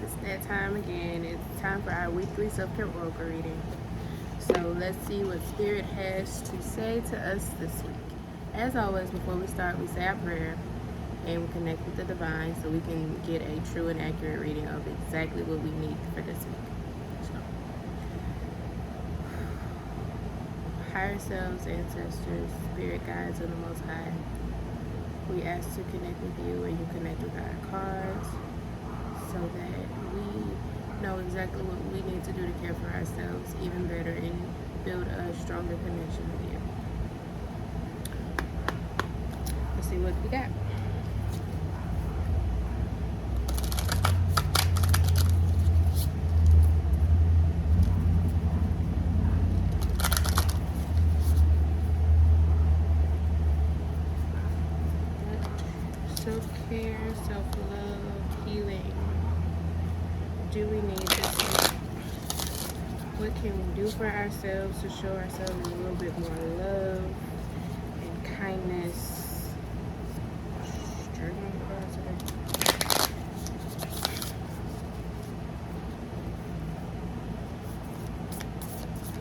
it's that time again. It's time for our weekly self-care oracle reading. So let's see what Spirit has to say to us this week. As always, before we start, we say our prayer and we connect with the divine so we can get a true and accurate reading of exactly what we need for this week. So, higher selves, ancestors, spirit guides of the Most High, we ask to connect with you and you connect with our cards so that we know exactly what we need to do to care for ourselves even better and build a stronger connection with you. Let's see what we got. Self-care, self-love, healing. Do we need this week? What can we do for ourselves to show ourselves a little bit more love and kindness?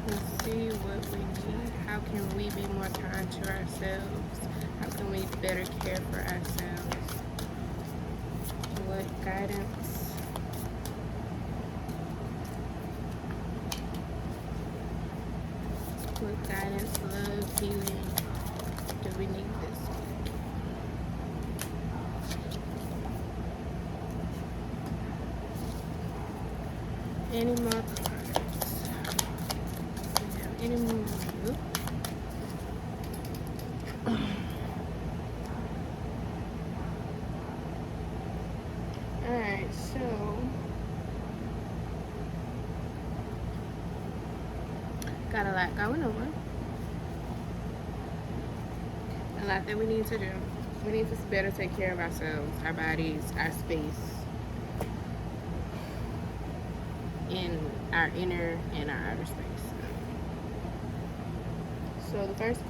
Let's see what we need. How can we be more kind to ourselves? How can we better care for ourselves? What guidance? What guidance, love, healing do we need this week? Any more cards? Do we have any more? Alright, so got a lot going on. A lot that we need to do. We need to better take care of ourselves, our bodies, our space, in our inner and our outer space. So the first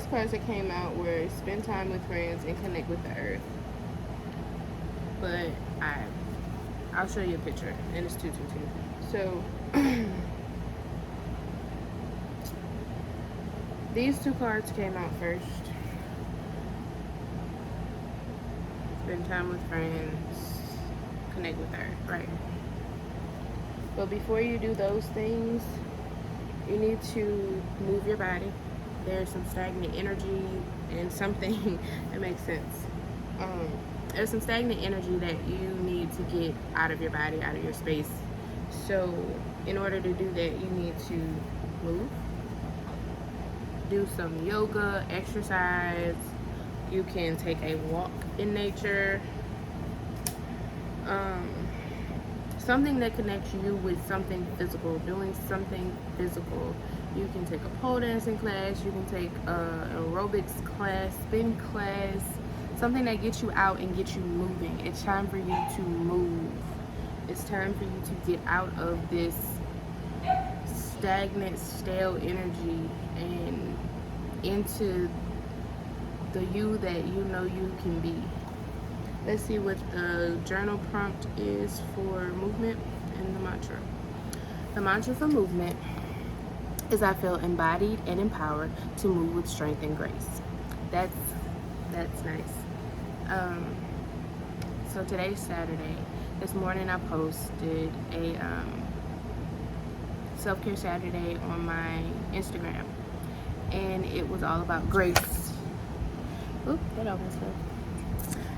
cards that came out were spend time with friends and connect with the earth. But I'll show you a picture, and it's 222. So these two cards came out first. Spend time with friends, connect with earth, right? But before you do those things, you need to move your body. There's some stagnant energy and something that makes sense. There's some stagnant energy that you need to get out of your body, out of your space. So in order to do that, you need to move, do some yoga, exercise. You can take a walk in nature. Something that connects you with something physical, doing something physical. You can take a pole dancing class, you can take an aerobics class, spin class, something that gets you out and gets you moving. It's time for you to move. It's time for you to get out of this stagnant, stale energy and into the you that you know you can be. Let's see what the journal prompt is for movement and the mantra. The mantra for movement is I feel embodied and empowered to move with strength and grace. That's nice. So today's Saturday. This morning I posted a self-care Saturday on my Instagram, and it was all about grace. Oop, that almost fell.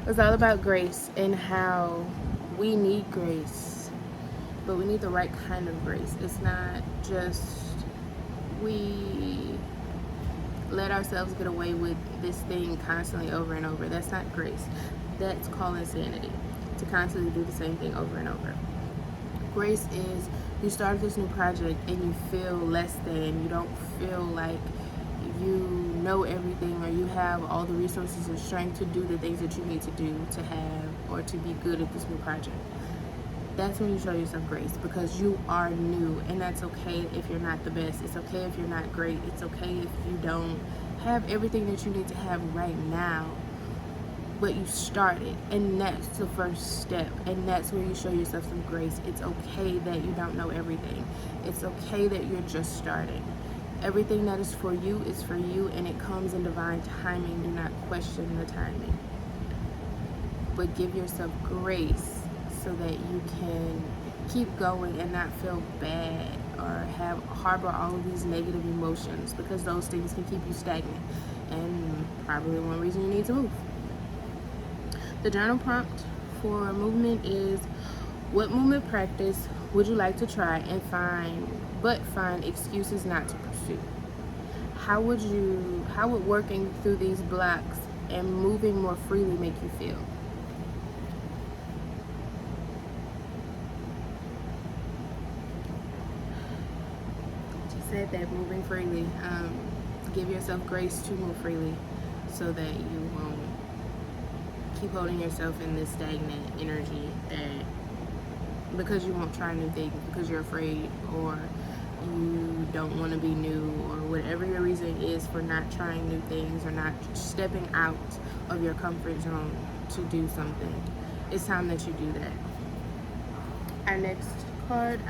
It was all about grace and how we need grace, but we need the right kind of grace. It's not just we let ourselves get away with this thing constantly over and over. That's not grace. That's called insanity, to constantly do the same thing over and over. Grace is you start this new project and you feel less than, you don't feel like you know everything or you have all the resources and strength to do the things that you need to do to have or to be good at this new project. That's when you show yourself grace, because you are new, and that's okay if you're not the best. It's okay if you're not great. It's okay if you don't have everything that you need to have right now. but you started, and that's the first step, and that's where you show yourself some grace. It's okay that you don't know everything. It's okay that you're just starting. Everything that is for you is for you, and it comes in divine timing. Do not question the timing, but give yourself grace so that you can keep going and not feel bad or harbor all of these negative emotions, because those things can keep you stagnant, and probably one reason you need to move. The journal prompt for movement is: what movement practice would you like to try and find excuses not to pursue? How would working through these blocks and moving more freely make you feel? She said that moving freely, give yourself grace to move freely so that you won't keep holding yourself in this stagnant energy, that because you won't try new things because you're afraid, or you don't want to be new, or whatever your reason is for not trying new things or not stepping out of your comfort zone to do something. It's time that you do that. Our next card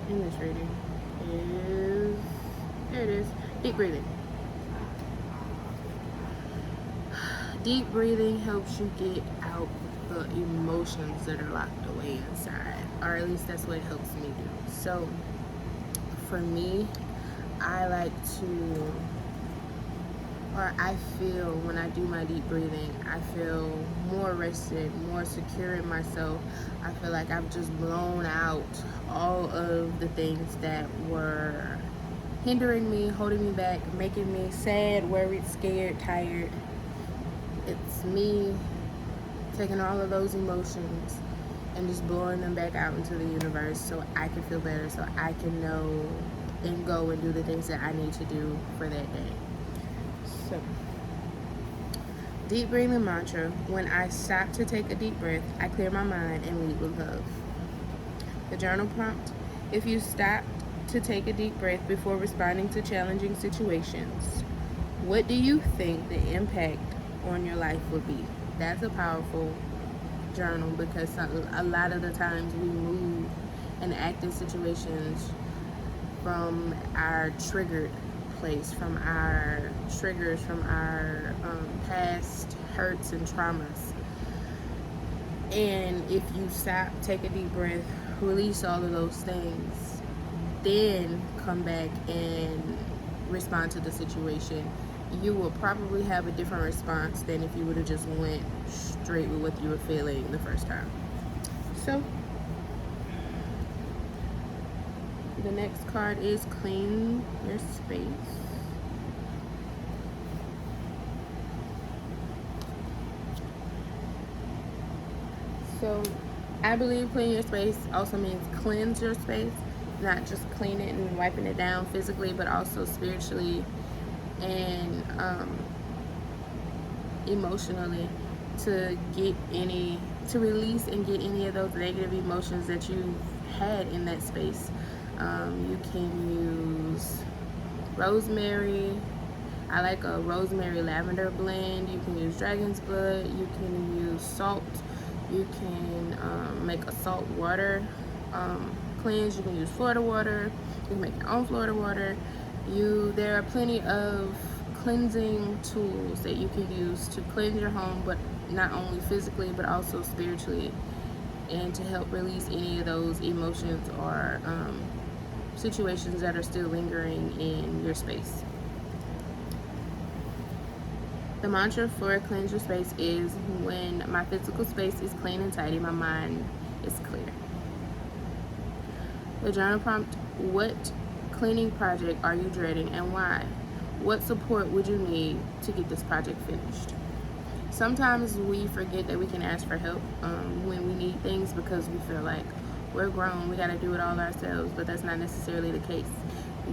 in this reading is, there it is, deep breathing. Deep breathing helps you get out the emotions that are locked away inside, or at least that's what it helps me do. So for me, I feel when I do my deep breathing, I feel more rested, more secure in myself. I feel like I've just blown out all of the things that were hindering me, holding me back, making me sad, worried, scared, tired. It's me taking all of those emotions and just blowing them back out into the universe so I can feel better, so I can know and go and do the things that I need to do for that day. So, deep breathing mantra: when I stop to take a deep breath, I clear my mind and lead with love. The journal prompt: if you stopped to take a deep breath before responding to challenging situations, what do you think the impact on your life would be? That's a powerful journal, because a lot of the times we move and act in situations from our triggered place, from our triggers, from our past hurts and traumas. And if you stop, take a deep breath, release all of those things, then come back and respond to the situation, you will probably have a different response than if you would have just went straight with what you were feeling the first time. So the next card is clean your space. So I believe clean your space also means cleanse your space, not just clean it and wiping it down physically, but also spiritually and emotionally, to release and get any of those negative emotions that you had in that space. You can use rosemary. I like a rosemary lavender blend. You can use dragon's blood. You can use salt. You can make a salt water cleanse. You can use Florida water. You can make your own Florida water. There are plenty of cleansing tools that you can use to cleanse your home, but not only physically but also spiritually, and to help release any of those emotions or situations that are still lingering in your space. The mantra for cleanse your space is: when my physical space is clean and tidy, my mind is clear. The journal prompt: what cleaning project are you dreading and why? What support would you need to get this project finished? Sometimes we forget that we can ask for help when we need things, because we feel like we're grown, we got to do it all ourselves, but that's not necessarily the case.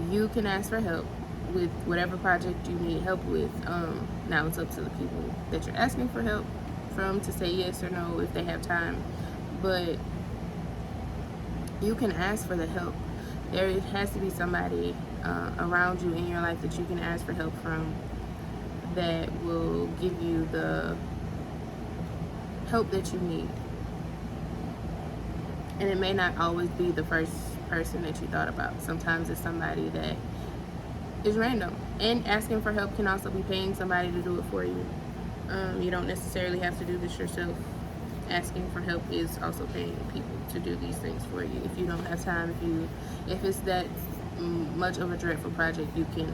You can ask for help with whatever project you need help with. Now it's up to the people that you're asking for help from to say yes or no if they have time, but you can ask for the help. There has to be somebody around you in your life that you can ask for help from, that will give you the help that you need. And it may not always be the first person that you thought about. Sometimes it's somebody that is random. And asking for help can also be paying somebody to do it for you. You don't necessarily have to do this yourself. Asking for help is also paying people to do these things for you. If you don't have time, if it's that much of a dreadful project, you can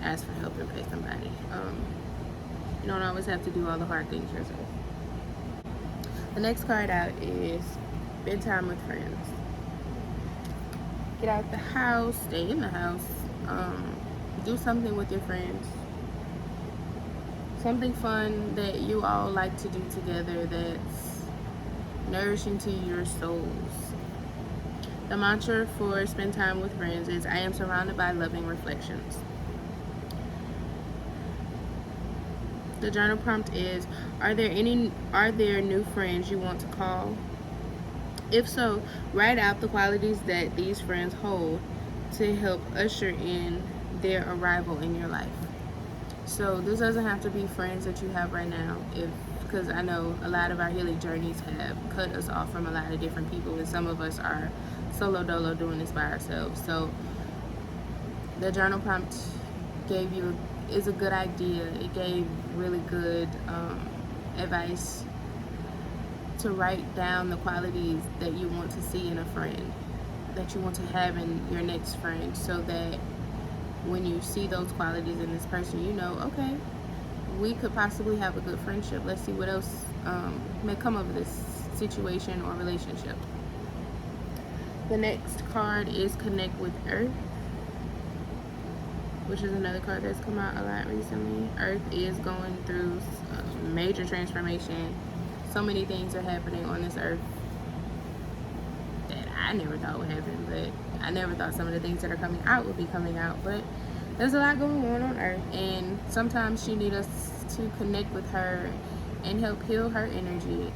ask for help and pay somebody. You don't always have to do all the hard things yourself. The next card out is spend time with friends. Get out the house, stay in the house, do something with your friends. Something fun that you all like to do together that's nourishing to your souls. The mantra for spend time with friends is, I am surrounded by loving reflections. The journal prompt is, are there new friends you want to call? If so, write out the qualities that these friends hold to help usher in their arrival in your life. So this doesn't have to be friends that you have right now, because I know a lot of our healing journeys have cut us off from a lot of different people, and some of us are solo dolo doing this by ourselves. So the journal prompt is a good idea. It gave really good advice to write down the qualities that you want to see in a friend, that you want to have in your next friend, so that when you see those qualities in this person, you know, okay, we could possibly have a good friendship. Let's see what else may come of this situation or relationship. The next card is Connect with Earth, which is another card that's come out a lot recently. Earth is going through a major transformation. So many things are happening on this earth that I never thought would happen, but I never thought some of the things that are coming out would be coming out. But there's a lot going on Earth, and sometimes she needs us to connect with her and help heal her energy.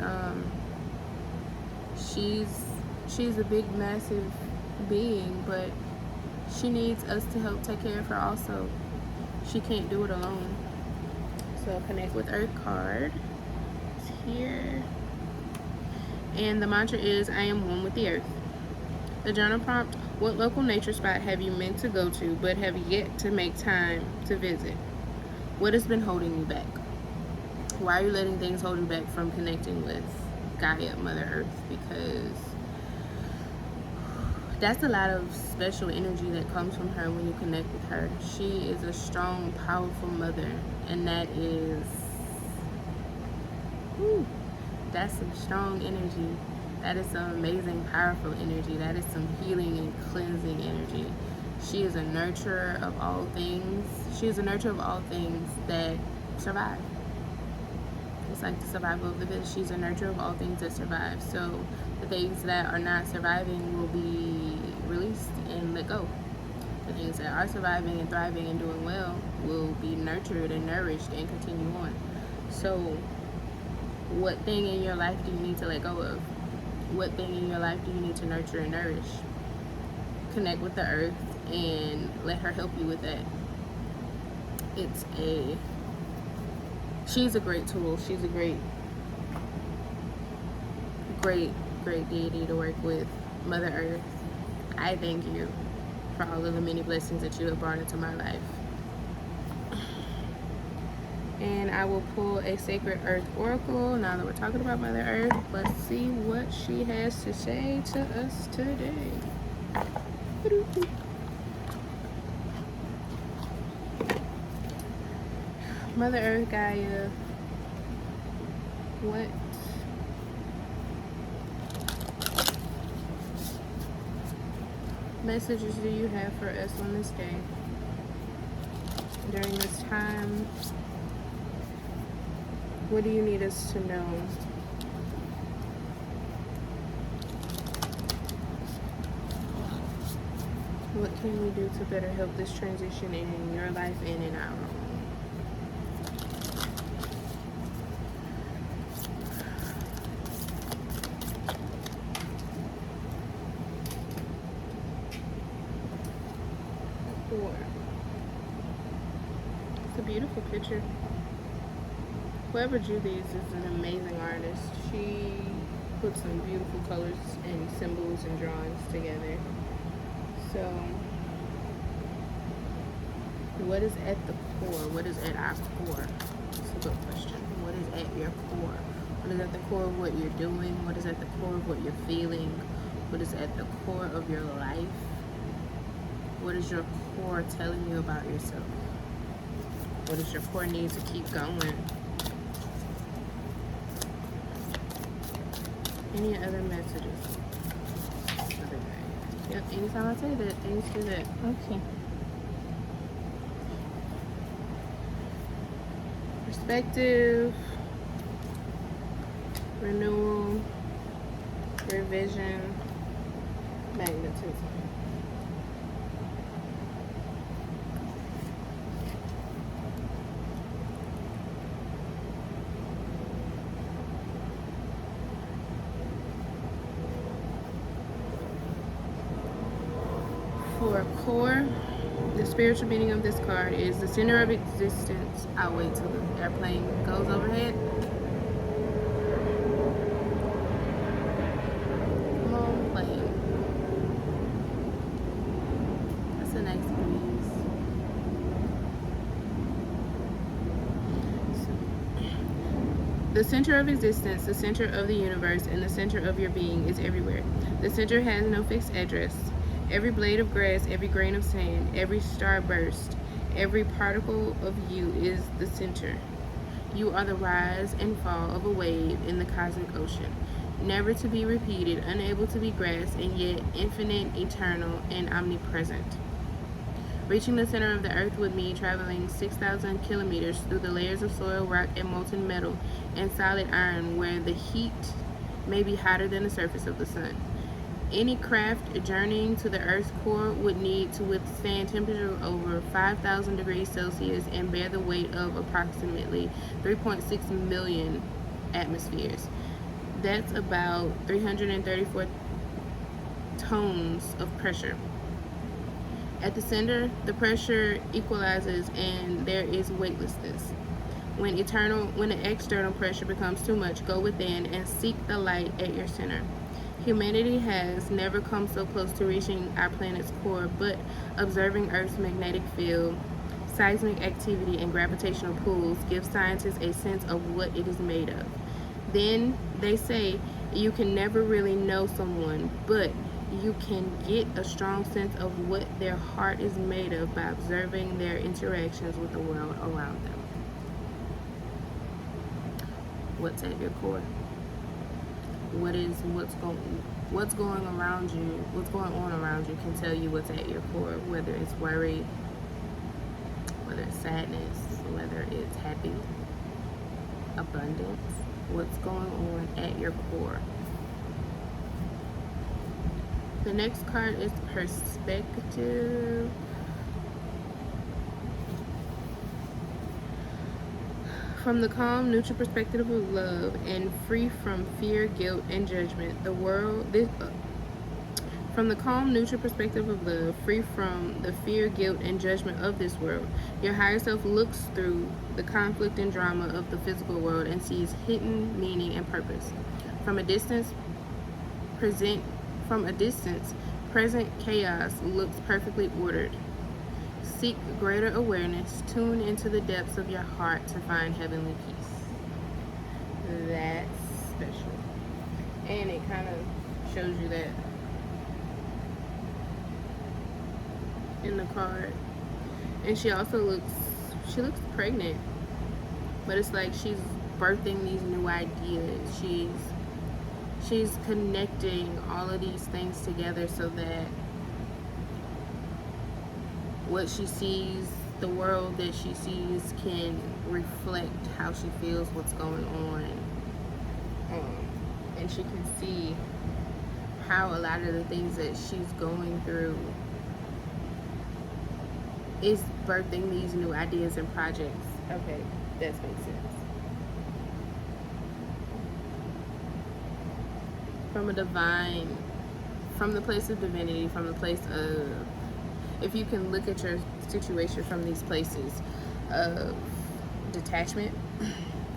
She's a big, massive being, but she needs us to help take care of her also. She can't do it alone. So Connect with Earth card is here. And the mantra is, I am one with the earth. The journal prompt, what local nature spot have you meant to go to but have yet to make time to visit? What has been holding you back? Why are you letting things hold you back from connecting with Gaia, Mother Earth? Because that's a lot of special energy that comes from her when you connect with her. She is a strong, powerful mother, and that's some strong energy. That is some amazing, powerful energy. That is some healing and cleansing energy. She is a nurturer of all things. She is a nurturer of all things that survive. It's like the survival of the fittest. She's a nurturer of all things that survive. So the things that are not surviving will be released and let go. The things that are surviving and thriving and doing well will be nurtured and nourished and continue on. So what thing in your life do you need to let go of? What thing in your life do you need to nurture and nourish? Connect with the earth and let her help you with that. She's a great tool. She's a great deity to work with. Mother Earth, I thank you for all of the many blessings that you have brought into my life. And I will pull a Sacred Earth Oracle now that we're talking about Mother Earth. Let's see what she has to say to us today. Mother Earth, Gaia, what messages do you have for us on this day? During this time, what do you need us to know? What can we do to better help this transition in your life and in our own? beautiful picture. Whoever drew these is an amazing artist. She put some beautiful colors and symbols and drawings together. So, what is at the core? What is at our core? That's a good question. What is at your core? What is at the core of what you're doing? What is at the core of what you're feeling? What is at the core of your life? What is your core telling you about yourself? What is your core need to keep going? Any other messages? Yep, anytime I say that, things do that. Okay. Perspective, renewal, revision, magnetism. For core, the spiritual meaning of this card is the center of existence. I'll wait till the airplane goes overhead. Come on, plane. That's the next piece. The center of existence, the center of the universe, and the center of your being is everywhere. The center has no fixed address. Every blade of grass, every grain of sand, every starburst, every particle of you is the center. You are the rise and fall of a wave in the cosmic ocean, never to be repeated, unable to be grasped, and yet infinite, eternal, and omnipresent. Reaching the center of the earth would mean traveling 6,000 kilometers through the layers of soil, rock, and molten metal and solid iron, where the heat may be hotter than the surface of the sun. Any craft journeying to the Earth's core would need to withstand temperatures over 5,000 degrees Celsius and bear the weight of approximately 3.6 million atmospheres. That's about 334 tons of pressure. At the center, the pressure equalizes and there is weightlessness. When the external pressure becomes too much, go within and seek the light at your center. Humanity has never come so close to reaching our planet's core, but observing Earth's magnetic field, seismic activity, and gravitational pulls give scientists a sense of what it is made of. Then, they say, you can never really know someone, but you can get a strong sense of what their heart is made of by observing their interactions with the world around them. What's at your core? What's going around you, what's going on around you can tell you what's at your core, whether it's worry, whether it's sadness, whether it's happy, abundance. What's going on at your core? The next card is perspective. From the calm, neutral perspective of love and free from fear, guilt, and judgment, from the calm, neutral perspective of love, free from the fear, guilt, and judgment of this world, your higher self looks through the conflict and drama of the physical world and sees hidden meaning and purpose. From a distance, present chaos looks perfectly ordered. Seek greater awareness. Tune into the depths of your heart to find heavenly peace. That's special. And it kind of shows you that in the card. And she also looks pregnant. But it's like she's birthing these new ideas. She's connecting all of these things together so that what she sees, the world that she sees, can reflect how she feels, what's going on. And she can see how a lot of the things that she's going through is birthing these new ideas and projects. Okay, that makes sense. From the place of divinity, from the place of, if you can look at your situation from these places, of detachment,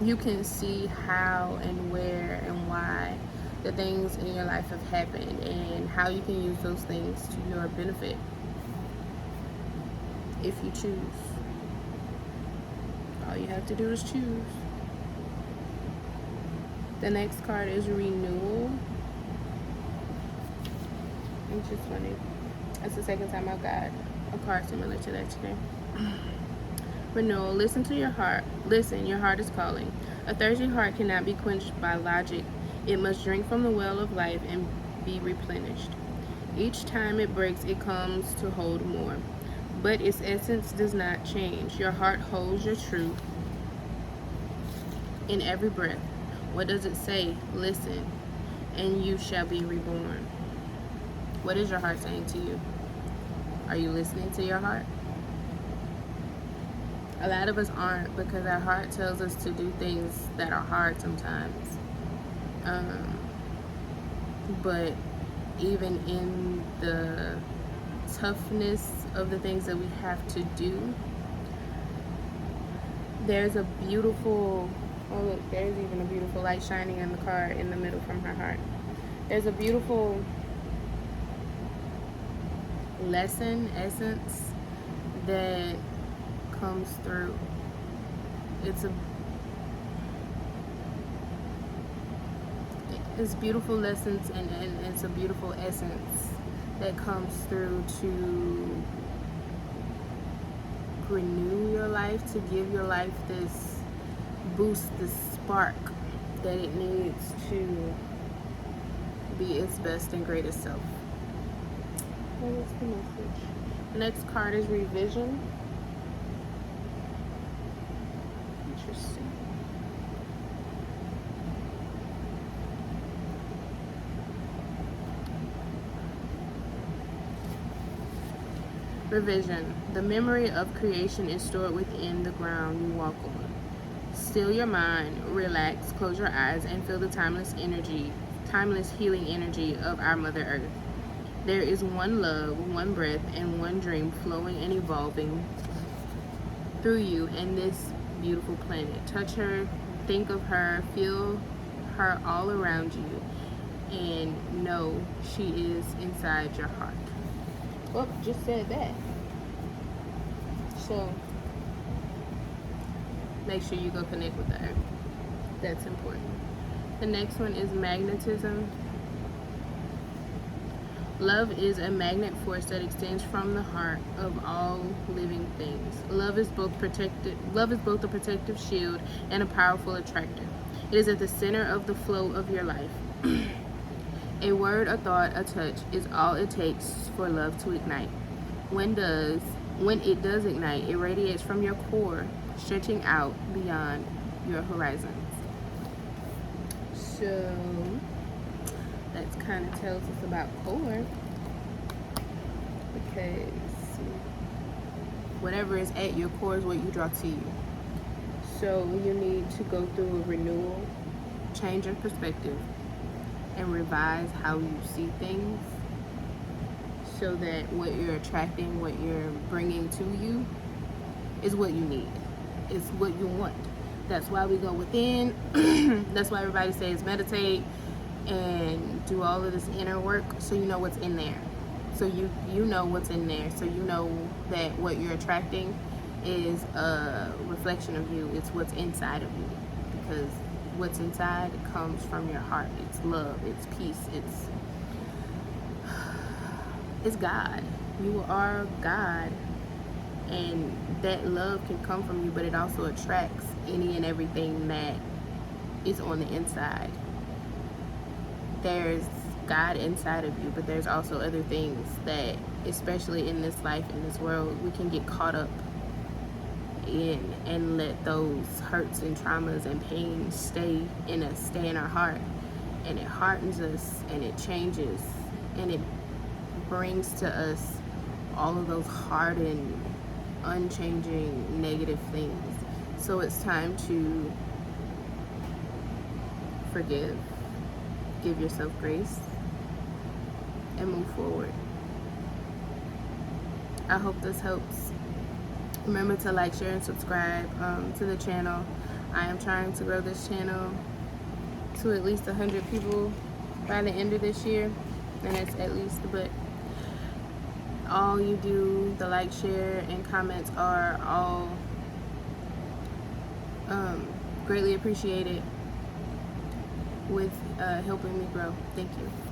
you can see how and where and why the things in your life have happened and how you can use those things to your benefit if you choose. All you have to do is choose. The next card is renewal. It's just funny. That's the second time I've got a card similar to that today. Renewal. Listen to your heart. Listen, your heart is calling. A thirsty heart cannot be quenched by logic. It must drink from the well of life and be replenished. Each time it breaks, it comes to hold more. But its essence does not change. Your heart holds your truth in every breath. What does it say? Listen, and you shall be reborn. What is your heart saying to you? Are you listening to your heart? A lot of us aren't, because our heart tells us to do things that are hard sometimes. But even in the toughness of the things that we have to do, there's a beautiful, oh look, there's even a beautiful light shining in the card in the middle from her heart. There's a beautiful lesson, essence that comes through. It's beautiful lessons, and it's a beautiful essence that comes through to renew your life, to give your life this boost, this spark that it needs to be its best and greatest self. What is the message? The next card is revision. Interesting. Revision. The memory of creation is stored within the ground you walk on. Still your mind, relax, close your eyes, and feel the timeless healing energy of our Mother Earth. There is one love, one breath, and one dream flowing and evolving through you and this beautiful planet. Touch her, think of her, feel her all around you, and know she is inside your heart. Oh, just said that. So make sure you go connect with the earth. That's important. The next one is magnetism. Love is a magnet force that extends from the heart of all living things. Love is both a protective shield and a powerful attractor. It is at the center of the flow of your life. A word, a thought, a touch is all it takes for love to ignite. When it does ignite, it radiates from your core, stretching out beyond your horizons. So that kind of tells us about core, because whatever is at your core is what you draw to you. So you need to go through a renewal, change your perspective, and revise how you see things, so that what you're attracting, what you're bringing to you, is what you need. It's what you want. That's why we go within. That's why everybody says meditate and do all of this inner work, so you know what's in there. So you know what's in there. So you know that what you're attracting is a reflection of you. It's what's inside of you. Because what's inside comes from your heart. It's love, it's peace, it's God. You are God, and that love can come from you, but it also attracts any and everything that is on the inside. There's God inside of you, but there's also other things that, especially in this life, in this world, we can get caught up in and let those hurts and traumas and pains stay in us, stay in our heart, and it hardens us, and it changes, and it brings to us all of those hardened, unchanging, negative things. So it's time to forgive, give yourself grace, and move forward. I hope this helps. Remember to like, share, and subscribe to the channel. I am trying to grow this channel to at least 100 people by the end of this year, and it's at least, but all you do, the like, share, and comments are all greatly appreciated with helping me grow. Thank you.